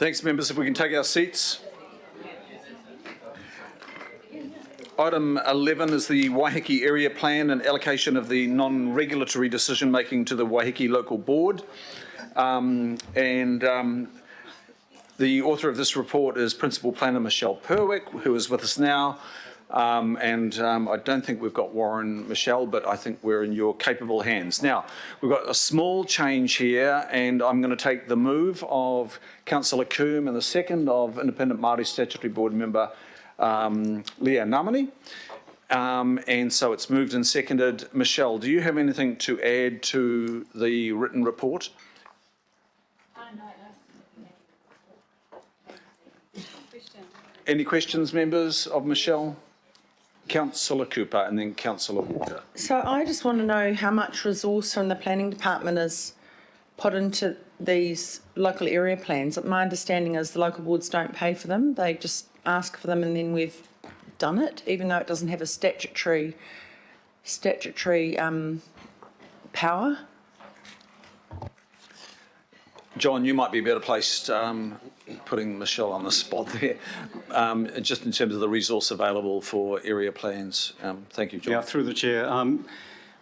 Thanks, members. If we can take our seats. Item 11 is the Waiheke Area Plan and allocation of the non-regulatory decision-making to the Waiheke Local Board. The author of this report is Principal Planner Michelle Perwick, who is with us now. I don't think we've got Warren Michelle, but I think we're in your capable hands. Now, we've got a small change here, and I'm going to take the move of Councillor Coombe and the second of Independent Māori Statutory Board member Leah Namani. And so it's moved and seconded. Michelle, do you have anything to add to the written report? Any questions, members of Michelle? Councillor Cooper and then Councillor Walker. So I just want to know how much resource from the planning department is put into these local area plans. My understanding is the local boards don't pay for them. They just ask for them and then we've done it, even though it doesn't have a statutory power. John, you might be better placed putting Michelle on the spot there, just in terms of the resource available for area plans. Thank you, John. Yeah, through the chair.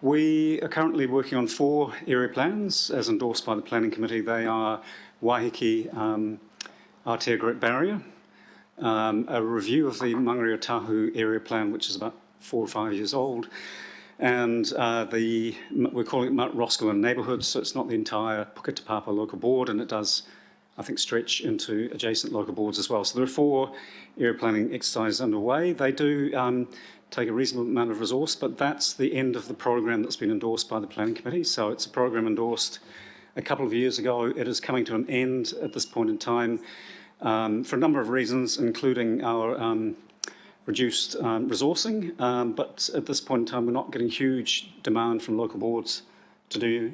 We are currently working on 4 area plans as endorsed by the Planning Committee. They are Waiheke Aotea Great Barrier, a review of the Mangaria Tahu area plan, which is about 4 or 5 years old, and we're calling it Mount Roscommon neighbourhood, so it's not the entire Puketapapa local board, and it does, I think, stretch into adjacent local boards as well. So there are 4 area planning exercises underway. They do take a reasonable amount of resource, but that's the end of the program that's been endorsed by the Planning Committee. So it's a program endorsed a couple of years ago. It is coming to an end at this point in time for a number of reasons, including our reduced resourcing, but at this point in time we're not getting huge demand from local boards to do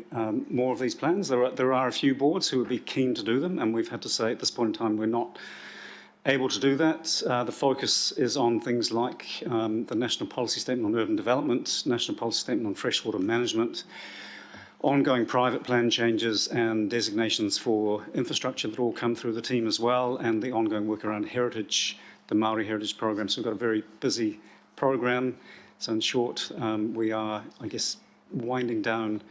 more of these plans. There are a few boards who would be keen to do them, and we've had to say at this point in time we're not able to do that. The focus is on things like the National Policy Statement on Urban Development, National Policy Statement on Freshwater Management, ongoing private plan changes and designations for infrastructure that all come through the team as well, and the ongoing work around heritage, the Māori Heritage Program. So we've got a very busy program. So in short, we are, I guess, winding down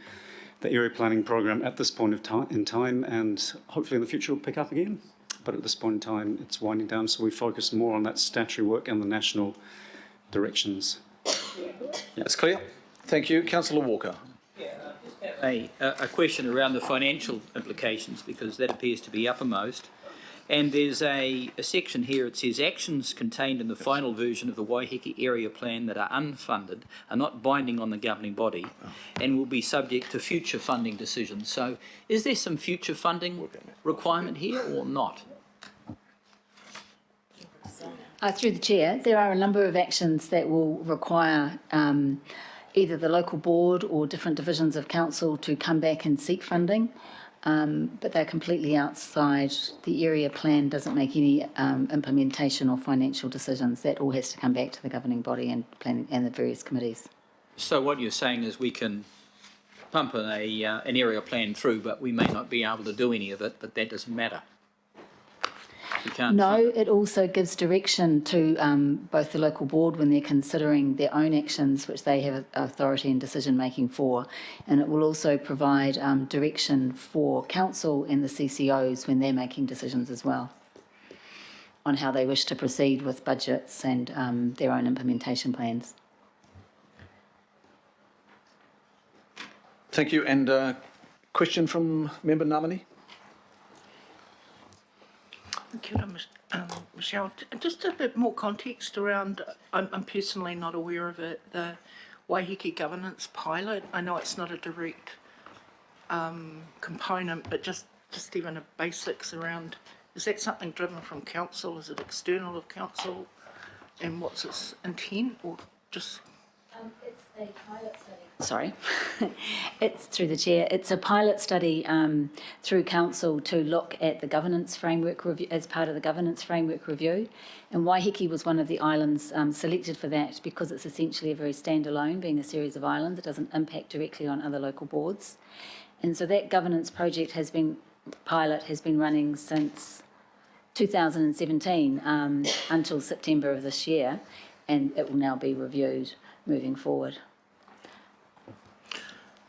the area planning program at this point in time, and hopefully in the future it'll pick up again. But at this point in time, it's winding down, so we focus more on that statutory work and the national directions. That's clear. Thank you. Councillor Walker. A question around the financial implications, because that appears to be uppermost. And there's a section here, it says actions contained in the final version of the Waiheke Area Plan that are unfunded are not binding on the governing body and will be subject to future funding decisions. So is there some future funding requirement here or not? Through the chair, there are a number of actions that will require either the local board or different divisions of council to come back and seek funding. But they're completely outside. The area plan doesn't make any implementation or financial decisions. That all has to come back to the governing body and planning and the various committees. So what you're saying is we can pump an area plan through, but we may not be able to do any of it, but that doesn't matter. No, it also gives direction to both the local board when they're considering their own actions, which they have authority and decision making for, and it will also provide direction for council and the CCOs when they're making decisions as well on how they wish to proceed with budgets and their own implementation plans. Thank you. And question from Member Namani? Kia ora, Michelle. Just a bit more context around, I'm personally not aware of it, the Waiheke governance pilot. I know it's not a direct component, but just even a basics around, is that something driven from council? Is it external of council? And what's its intent, or just... It's a pilot study. Sorry, it's through the chair. It's a pilot study through council to look at the governance framework review as part of the governance framework review. And Waiheke was one of the islands selected for that because it's essentially a very standalone, being a series of islands. It doesn't impact directly on other local boards. And so that governance project pilot has been running since 2017 until September of this year, and it will now be reviewed moving forward.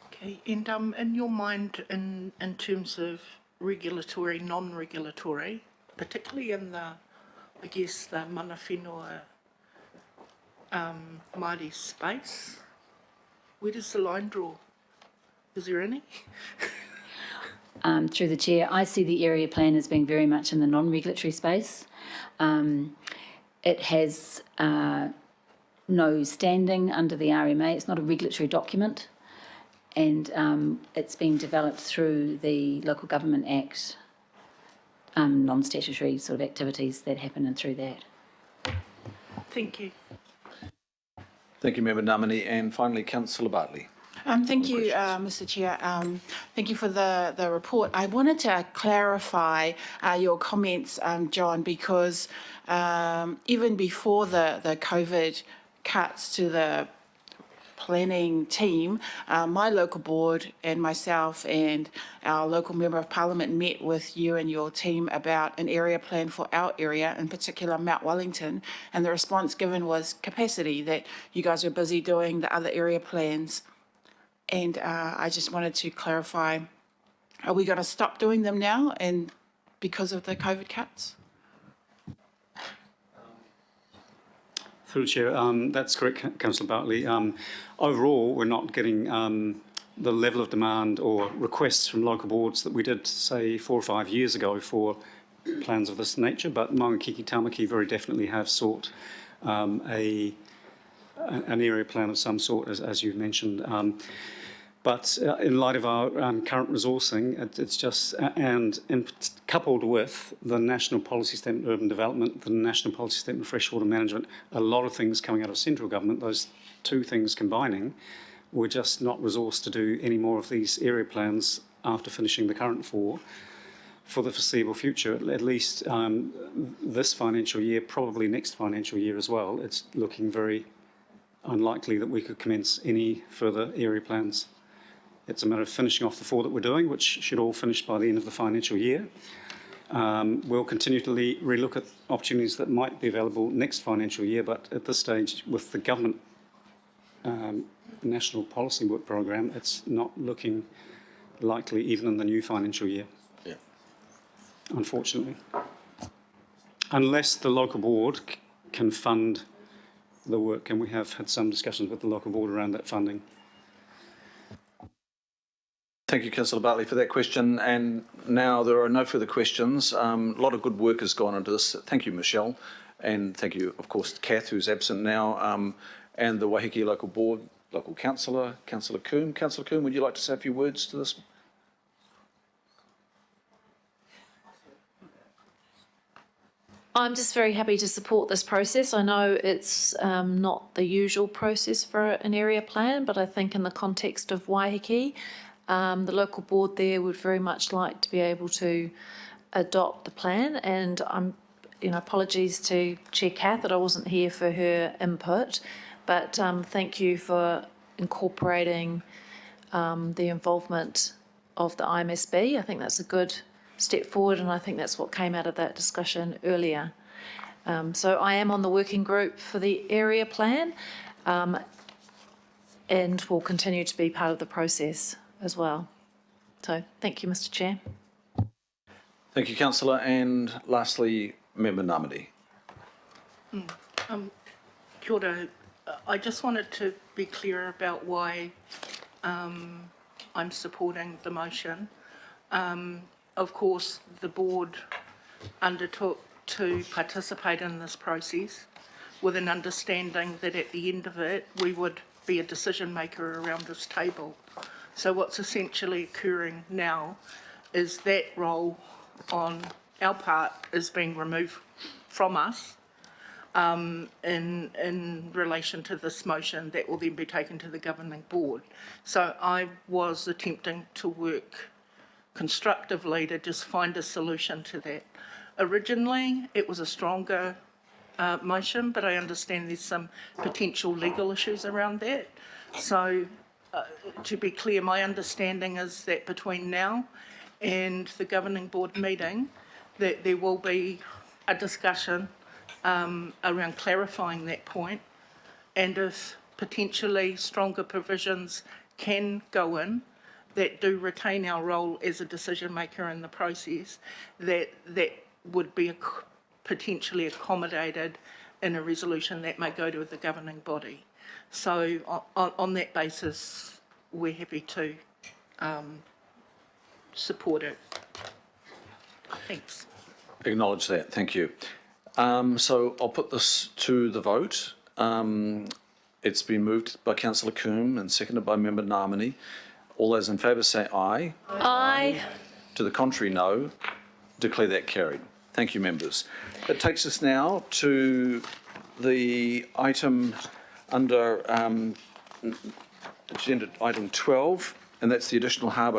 Okay, and in your mind, in terms of regulatory, non-regulatory, particularly in the, I guess, the mana whenua Māori space, where does the line draw? Is there any? Through the chair, I see the area plan as being very much in the non-regulatory space. It has no standing under the RMA. It's not a regulatory document, and it's been developed through the Local Government Act, non-statutory sort of activities that happen and through that. Thank you. Thank you, Member Namani. And finally, Councillor Bartley. Thank you, Mr. Chair. Thank you for the report. I wanted to clarify your comments, John, because even before the COVID cuts to the planning team, my local board and myself and our local member of parliament met with you and your team about an area plan for our area, in particular Mount Wellington, and the response given was capacity, that you guys were busy doing the other area plans. And I just wanted to clarify, are we going to stop doing them now and because of the COVID cuts? Through the Chair, that's correct, Councillor Bartley. Overall, we're not getting the level of demand or requests from local boards that we did, say, 4 or 5 years ago for plans of this nature, but Maungakiki Tamaki very definitely have sought an area plan of some sort, as you mentioned. But in light of our current resourcing, it's just, and coupled with the National Policy Statement of Urban Development, the National Policy Statement of Freshwater Management, a lot of things coming out of central government, those two things combining, we're just not resourced to do any more of these area plans after finishing the current 4 for the foreseeable future, at least this financial year, probably next financial year as well. It's looking very unlikely that we could commence any further area plans. It's a matter of finishing off the 4 that we're doing, which should all finish by the end of the financial year. We'll continue to relook at opportunities that might be available next financial year, but at this stage, with the government national policy work program, it's not looking likely even in the new financial year. Yeah. Unfortunately. Unless the local board can fund the work, and we have had some discussions with the local board around that funding. Thank you, Councillor Bartley, for that question. And now there are no further questions. A lot of good work has gone into this. Thank you, Michelle. And thank you, of course, to Kath, who's absent now, and the Waiheke Local Board, Local Councillor, Councillor Coombe. Councillor Coombe, would you like to say a few words to this? I'm just very happy to support this process. I know it's not the usual process for an area plan, but I think in the context of Waiheke, the local board there would very much like to be able to adopt the plan. And I'm, apologies to Chair Kath that I wasn't here for her input, but thank you for incorporating the involvement of the IMSB. I think that's a good step forward, and I think that's what came out of that discussion earlier. So I am on the working group for the area plan, and will continue to be part of the process as well. So thank you, Mr. Chair. Thank you, Councillor. And lastly, Member Namadi. Kia ora. I just wanted to be clear about why I'm supporting the motion. Of course, the board undertook to participate in this process with an understanding that at the end of it, we would be a decision maker around this table. So what's essentially occurring now is that role on our part is being removed from us in relation to this motion that will then be taken to the governing board. So I was attempting to work constructively to just find a solution to that. Originally, it was a stronger motion, but I understand there's some potential legal issues around that. So to be clear, my understanding is that between now and the governing board meeting, that there will be a discussion around clarifying that point, and if potentially stronger provisions can go in that do retain our role as a decision maker in the process, that would be potentially accommodated in a resolution that may go to the governing body. So on that basis, we're happy to support it. Thanks. Acknowledge that, thank you. So I'll put this to the vote. It's been moved by councillor Coombe and seconded by member Namani. All those in favour say aye. Aye. To the contrary, no. Declare that carried. Thank you, members. That takes us now to the item under agenda item 12, and that's the additional harbour